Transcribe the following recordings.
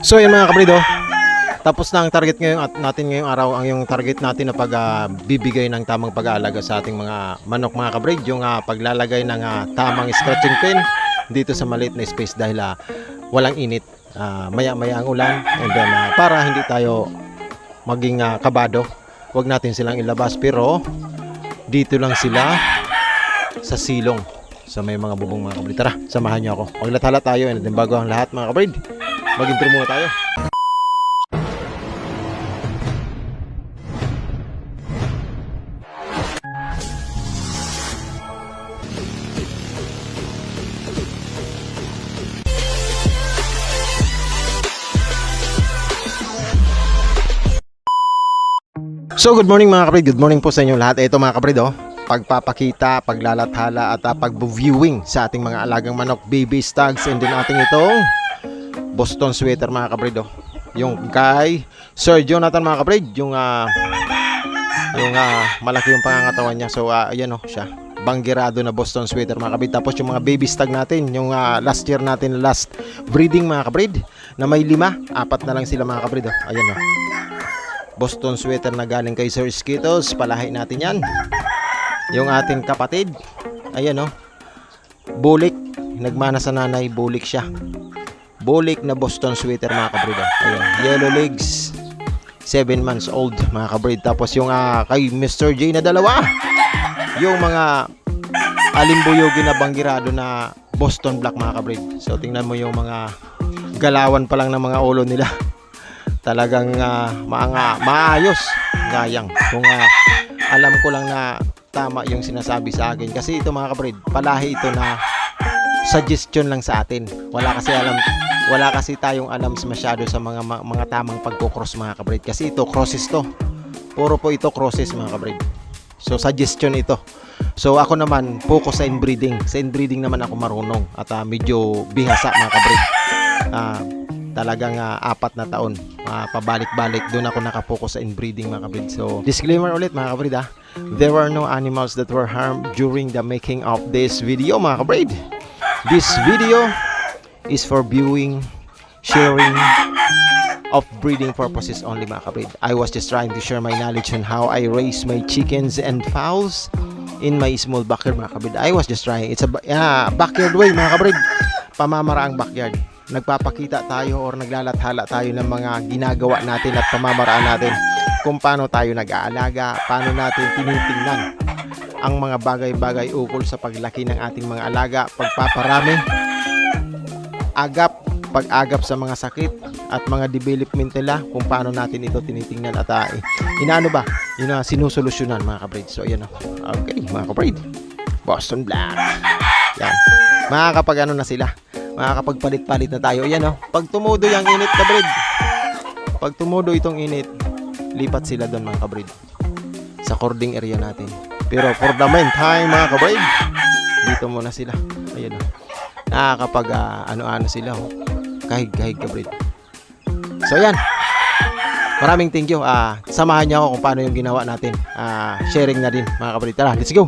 So yun mga kabrido, tapos na ang target natin ngayong araw. Ang yung target natin na pagbibigay ng tamang pag-aalaga sa ating mga manok mga kabrid, yung paglalagay ng tamang scratching pin dito sa maliit na space dahil walang init, maya-maya ang ulan, and then para hindi tayo maging kabado, wag natin silang ilabas, pero dito lang sila sa silong sa may mga bubong mga kabrid. Tara, samahan niyo ako, maglathala tayo, and then bago ang lahat mga kabrid, mag-intro muna tayo. So good morning mga kabrid, good morning po sa inyo lahat. Ito mga kabrid, pagpapakita, paglalathala at pag-viewing sa ating mga alagang manok, baby stags, and then ating itong Boston sweater mga kabrid, yung kay Sir Jonathan mga kabrid, yung malaki yung pangangatawan niya. So ayan siya, banggirado na Boston sweater mga kabrid. Tapos yung mga baby stag natin, yung last year natin, last breeding mga kabrid, na may 5, 4 na lang sila mga kabrid. Ayan Boston sweater na galing kay Sir Skittles, palahi natin yan. Yung ating kapatid, ayan bulik, nagmana sa nanay, bulik siya, bulik na Boston sweater mga kabrid. Ayan, yellow legs, 7 months old mga kabrid. Tapos yung kay Mr. J na dalawa, yung mga alimbuyogi na banggirado na Boston black mga kabrid. So tingnan mo yung mga galawan pa lang ng mga ulo nila, talagang maayos, gayang. Kung alam ko lang na tama yung sinasabi sa akin, kasi ito mga kabrid, palahi ito na suggestion lang sa atin. Wala kasi tayong alam masyado sa mga tamang pagko-cross mga kabrid, kasi ito crosses to, puro po ito crosses mga kabrid. So suggestion ito. So ako naman focus sa inbreeding. Sa inbreeding naman ako marunong at medyo bihasa mga kabrid. Talagang 4 na taon, pabalik-balik doon ako nakapokus sa inbreeding mga kabrid. So disclaimer ulit mga kabrid, there were no animals that were harmed during the making of this video mga kabrid. This video is for viewing, sharing of breeding purposes only mga kabrid. I was just trying to share my knowledge on how I raise my chickens and fowls in my small backyard mga kabrid. I was just trying, it's a backyard way mga kabrid, pamamaraang backyard. Nagpapakita tayo or naglalathala tayo ng mga ginagawa natin at pamamaraan natin kung paano tayo nag-aalaga, paano natin tinitingnan ang mga bagay-bagay ukol sa paglaki ng ating mga alaga, pagpaparami, pag-agap sa mga sakit at mga development nila, kung paano natin ito tinitingnan at sinusolusyonan mga kabrid. So ayan okay mga kabrid, Boston Black yan, makakapag na sila, makakapagpalit-palit na tayo. Ayan pag tumudo yung init kabrid, pag tumudo itong init, lipat sila doon mga kabrid sa cording area natin. Pero for the meantime mga kabrid, dito muna sila. Ayan nakakapag ano sila kahig-kahig kabrid. So ayan, maraming thank you. Samahan niyo ako kung paano yung ginawa natin, sharing na din mga kabrid. Tara, let's go.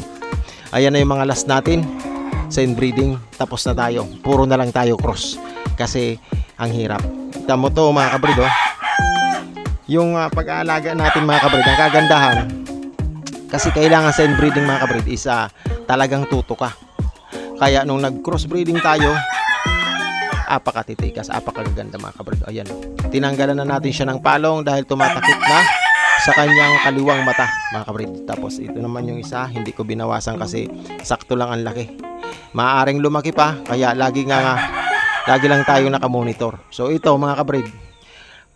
Ayan na yung mga last natin sa inbreeding. Tapos na tayo, puro na lang tayo cross kasi ang hirap. Kita mo to mga kabrid, yung pag-aalaga natin mga kabrid, ang kagandahan kasi kailangan sa inbreeding mga kabrid is talagang tuto ka. Kaya nung nag-cross breeding tayo, apakatitikas, apakaganda mga kabrid. Ayan, tinanggalan na natin siya ng palong dahil tumatakip na sa kanyang kaliwang mata mga kabrid. Tapos ito naman yung isa, hindi ko binawasan kasi sakto lang ang laki. Maaaring lumaki pa, kaya lagi lang tayo nakamonitor. So ito mga kabrid,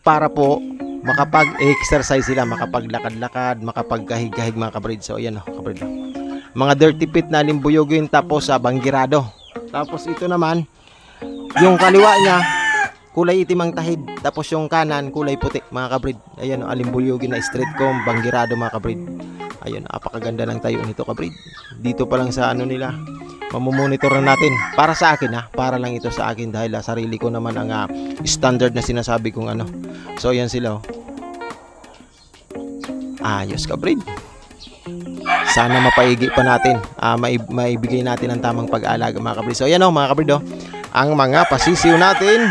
para po makapag-exercise sila, makapaglakad-lakad, makapagkahig-kahig mga kabrid. So ayan kabrid, mga dirty pit na limbuyogin, tapos banggirado. Tapos ito naman, yung kaliwa niya kulay itim ang tahid, tapos yung kanan kulay puti mga kabrid. Ayan alimbuyogin na straight comb, banggirado mga kabrid. Ayun, apakaganda ng tayo nito kabrid. Dito pa lang sa nila, mamomonitor na natin. Para sa akin para lang ito sa akin dahil sarili ko naman ang standard na sinasabi kong So ayan sila ayos kabrid. Sana mapaigi pa natin, maibigay natin ang tamang pag-aalaga mga kabrid. So ayan mga kabrid, ang mga pasisiw natin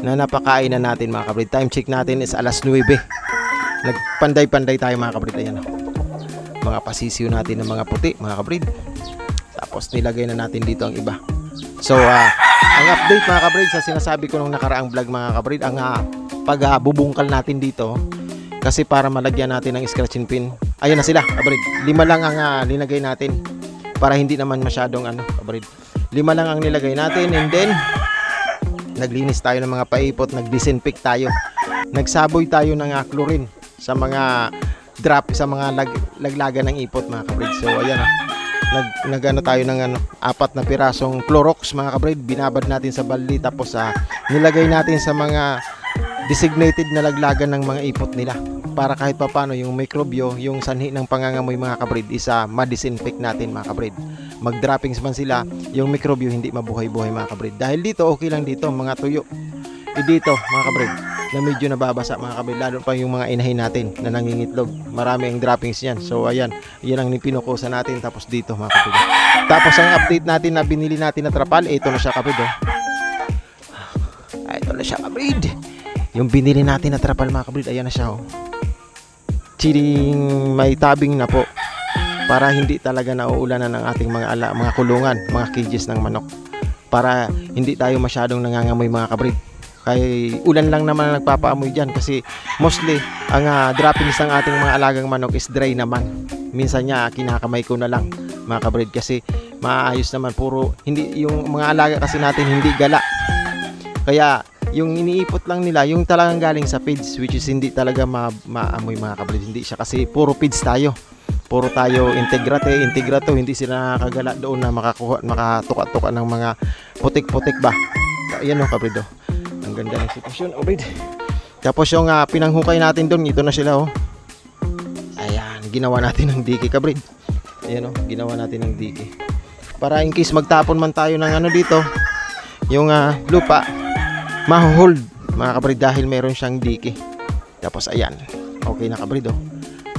na napakain na natin mga kabrid. Time check natin is alas 9. Nagpanday-panday tayo mga kabrid. Ayan o. Mga pasisiw natin ng mga puti mga kabrid. Tapos nilagay na natin dito ang iba. So ang update mga kabrid sa sinasabi ko nung nakaraang vlog mga kabrid, ang pagbubungkal natin dito kasi para malagyan natin ng scratching pin. Ayun na sila kabrid. 5 lang ang linagay natin para hindi naman masyadong kabrid. 5 lang ang nilagay natin, and then naglinis tayo ng mga paipot, nagdisinfect tayo. Nagsaboy tayo ng chlorine sa mga drop, sa mga laglagan ng ipot mga kabrid. So ayan nagano tayo ng 4 na pirasong Clorox mga kabrid, binabad natin sa balde, tapos nilagay natin sa mga designated na laglagan ng mga ipot nila para kahit papano yung mikrobyo, yung sanhi ng pangangamoy mga kabrid is ma-disinfect natin mga kabrid. Mag-droppings man sila, yung mikrobyo hindi mabuhay-buhay mga kabrid. Dahil dito okay lang dito mga tuyo. Dito mga kabrid na medyo nababasa mga kabrid, lalo pa yung mga inahin natin na nangingitlog, marami ang droppings niyan. So ayan, yan ang pinukusa natin. Tapos dito mga kabrid, tapos ang update natin na binili natin na trapal, ito na siya kabrid ito na siya kabrid, yung binili natin na trapal mga kabrid. Ayan na siya Chiring, may tabing na po para hindi talaga nauulanan ng ating mga kulungan, mga cages ng manok, para hindi tayo masyadong nangangamoy mga kabrid. Kay ulan lang naman ang nagpapaamoy dyan kasi mostly ang droppings ng ating mga alagang manok is dry naman. Minsan niya kinakamay ko na lang mga kabrid kasi maayos naman, puro hindi yung mga alaga kasi natin hindi gala. Kaya yung iniipot lang nila yung talagang galing sa feeds, which is hindi talaga maamoy mga kabrid. Hindi siya kasi puro feeds tayo. Puro tayo integrato, hindi sila nakakagala doon na makatuka-tuka ng mga putik-putik ba. Ayan kabrid ang ganda ng sitwasyon kabrid. Tapos yung pinanghukay natin doon, ito na sila ayan, ginawa natin ng dike kabrid. Ayan ginawa natin ng dike para in case magtapon man tayo ng dito, yung lupa mahuhold mga kabrid dahil meron siyang dike. Tapos ayan, okay na kabrid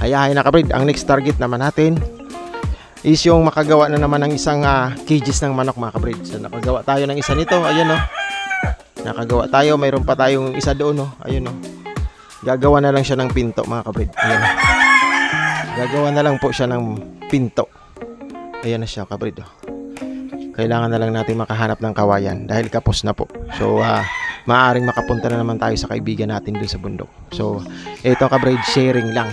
Ayahay na kabrid. Ang next target naman natin is yung makagawa na naman ng isang cages ng manok mga kabrid. So nakagawa tayo ng isa nito, ayan nakagawa tayo, mayroon pa tayong isa doon ayun gagawa na lang siya ng pinto mga kabrid. Ayan gagawa na lang po siya ng pinto. Ayan na siya kabrid Kailangan na lang natin makahanap ng kawayan dahil kapos na po. So maaaring makapunta na naman tayo sa kaibigan natin dun sa bundok. So ito kabrid, sharing lang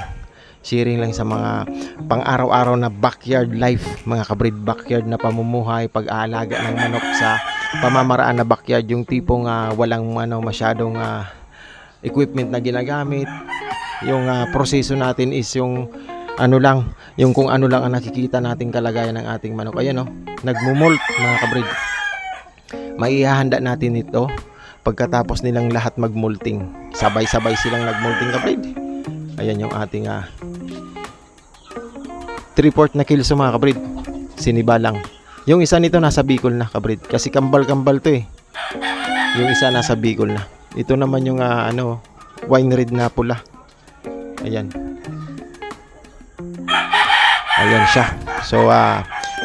sa mga pang-araw-araw na backyard life mga kabrid, backyard na pamumuhay, pag-aalaga ng manok sa pamamaraan na backyard, yung tipong walang masyadong equipment na ginagamit. Yung proseso natin is yung yung kung ano lang ang nakikita nating kalagayan ng ating manok. Ayan nagmumolt mga kabrid. Maihahanda natin ito pagkatapos nilang lahat magmolting. Sabay-sabay silang nagmolting kabrid. Ayan yung ating 3/4 na kilso mga kabrid, sinibalang. Yung isa nito nasa Bicol na kabrid kasi kambal-kambal to yung isa nasa Bicol na. Ito naman yung wine red na pula. Ayan siya. So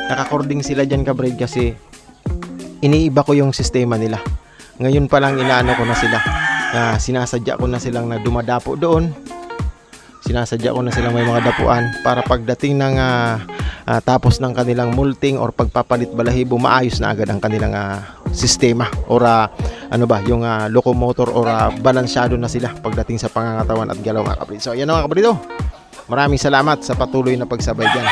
nakakording sila dyan kabrid kasi iniiba ko yung sistema nila. Ngayon pa lang inaano ko na sila, sinasadya ko na silang na dumadapo doon. Sinasadya ko na silang may mga dapuan para pagdating ng tapos ng kanilang molting or pagpapalit balahibo, maayos na agad ang kanilang sistema or yung locomotor or balansyado na sila pagdating sa pangangatawan at galaw mga kabrid. So ayan mga kabrid, maraming salamat sa patuloy na pagsabay dyan.